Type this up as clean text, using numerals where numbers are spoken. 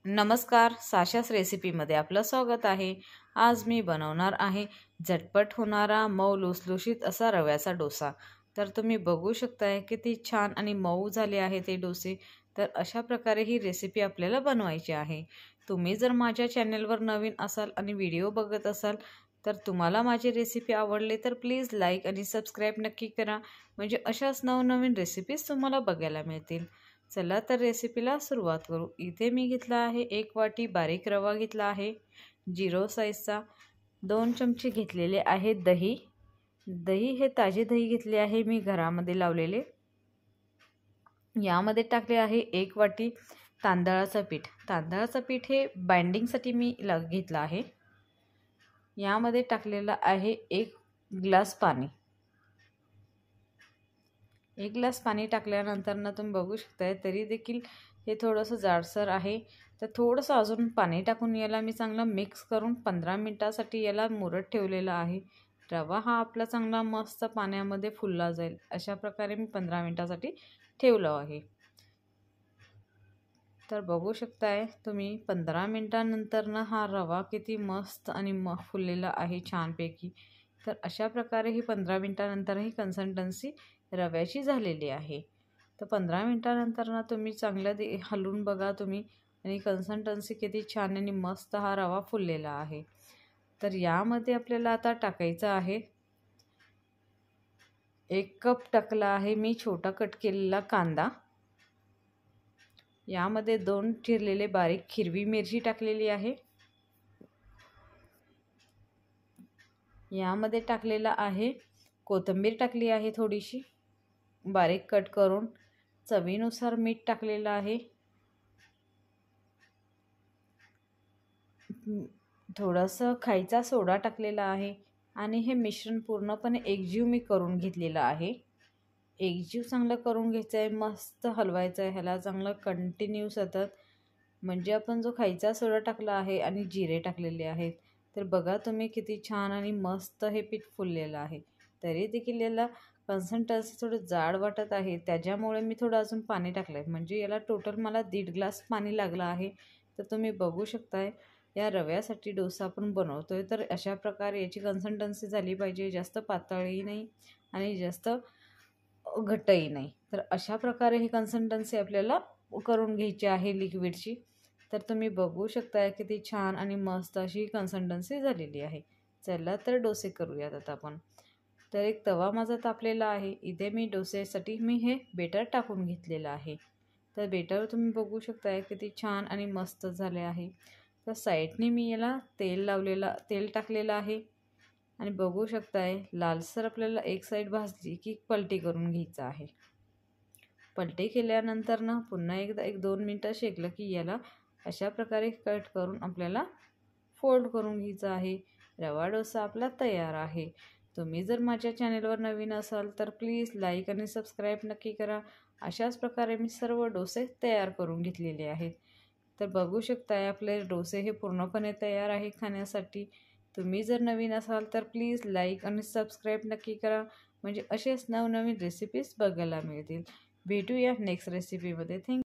नमस्कार, साशास रेसिपीमध्ये आपलं स्वागत आहे। आज मी बनवणार आहे झटपट होणारा मऊ लुसलुशीत असा रव्याचा डोसा। तर तुम्ही बघू शकताय किती छान आणि मऊ झाले आहे ते डोसे। तर अशा प्रकारे ही रेसिपी आपल्याला बनवायची आहे। तुम्ही जर माझ्या चॅनलवर नवीन असाल आणि व्हिडिओ बघत असाल तर तुम्हाला माझी रेसिपी आवडली तर प्लीज लाईक आणि सबस्क्राईब नक्की करा, म्हणजे अशाच नवनवीन रेसिपीज तुम्हाला बघायला मिळतील। चला तर रेसिपीला सुरुवात करू। इथे मी घेतला आहे 1 वाटी बारीक रवा घेतला आहे, 0 साईजचा। 2 चमचे घेतलेले आहे दही। दही हे ताजे दही घेतले आहे मी घरामध्ये लावलेले। यामध्ये टाकले आहे 1 वाटी तांदळाचं पीठ। तांदळाचं पीठ हे बाइंडिंगसाठी मी घेतला आहे। यामध्ये टाकलेला आहे 1 ग्लास पाणी। 1 ग्लास पाणी टाकल्यानंतर तुम्ही बघू शकताय तरी देखील हे थोडंसं जाडसर आहे। तर थोडंसं अजून पाणी टाकून याला मी चांगलं मिक्स करून 15 मिनिटासाठी याला मुरत ठेवलेला आहे। रवा हा आपला चांगला मस्त पाण्यामध्ये फुलला जाईल अशा प्रकारे मी 15 मिनिटासाठी ठेवलं आहे। तर बघू शकताय तुम्ही 15 मिनिटानंतर हा रवा किती मस्त आणि फुललेला आहे छानपैकी। तर अशा प्रकारे ही 15 मिनिटानंतर ही कन्सिस्टन्सी रव्याची झालेली आहे। तर 15 मिनिटानंतर तुम्ही चांगलं हलवून बघा तुम्ही, आणि कन्सिस्टन्सी किती छान आणि मस्त हा रवा फुललेला आहे। तर यामध्ये आपल्याला आता टाकायचं आहे 1 कप टाकला आहे मी छोटा कट केलेला कांदा। यामध्ये 2 चिरलेले बारीक हिरवी मिरची टाकलेली आहे। यामध्ये टाकलेला आहे कोथिंबीर टाकली आहे थोडीशी बारीक कट करून। चवीनुसार मीठ टाकलेलं आहे। थोडंसं खायचा सोडा टाकलेला आहे आणि हे मिश्रण पूर्णपणे एकजीव मी करून घेतलेलं आहे। एकजीव चांगलं करून घ्यायचं आहे, मस्त हलवायचं आहे ह्याला चांगलं कंटिन्यू सतत। म्हणजे आपण जो खायचा सोडा टाकला आहे आणि जिरे टाकलेले आहेत, तर बघा तुम्ही किती छान आणि मस्त हे पीठ फुललेलं आहे। तरी देखील याला कन्सिस्टन्सी थोडं जाड वाटत आहे, त्याच्यामुळे मी थोडं अजून पाणी टाकलं आहे। म्हणजे याला टोटल मला 1.5 ग्लास पाणी लागलं आहे। तर तुम्ही बघू शकताय या रव्यासाठी डोसा आपण बनवतोय तर अशा प्रकारे याची कन्सिस्टन्सी झाली पाहिजे, जास्त पातळही नाही आणि जास्त घट्टही नाही। तर अशा प्रकारे ही कन्सिस्टन्सी आपल्याला करून घ्यायची आहे लिक्विडची। तर तुम्ही बघू शकताय किती छान आणि मस्त अशी कन्सिस्टन्सी झालेली आहे। चला तर डोसे करूयात आता आपण। तर एक तवा माझा तापलेला आहे, इथे मी डोसेसाठी मी हे बेटर टाकून घेतलेलं आहे। तर बेटर तुम्ही बघू शकताय किती छान आणि मस्त झाले आहे। तर साईडने मी याला तेल टाकलेलं आहे आणि बघू शकताय लालसर आपल्याला एक साईड भाजली की पलटी करून घ्यायचं आहे। पलटी केल्यानंतर पुन्हा एकदा 1-2 मिनटं शेकलं की याला अशा प्रकारे कट करून आपल्याला फोल्ड करून घ्यायचं आहे। रवा डोसा आपला तयार आहे। तुम्ही जर माझ्या चॅनलवर नवीन असाल तर प्लीज लाईक आणि सबस्क्राईब नक्की करा। अशाच प्रकारे मी सर्व डोसे तयार करून घेतलेले आहेत। तर बघू शकताय आपले डोसे हे पूर्णपणे तयार आहे खाण्यासाठी। तुम्ही जर नवीन असाल तर प्लीज लाईक आणि सबस्क्राईब नक्की करा, म्हणजे असेच नवनवीन रेसिपीज बघायला मिळतील। भेटूया नेक्स्ट रेसिपीमध्ये। थँक्यू।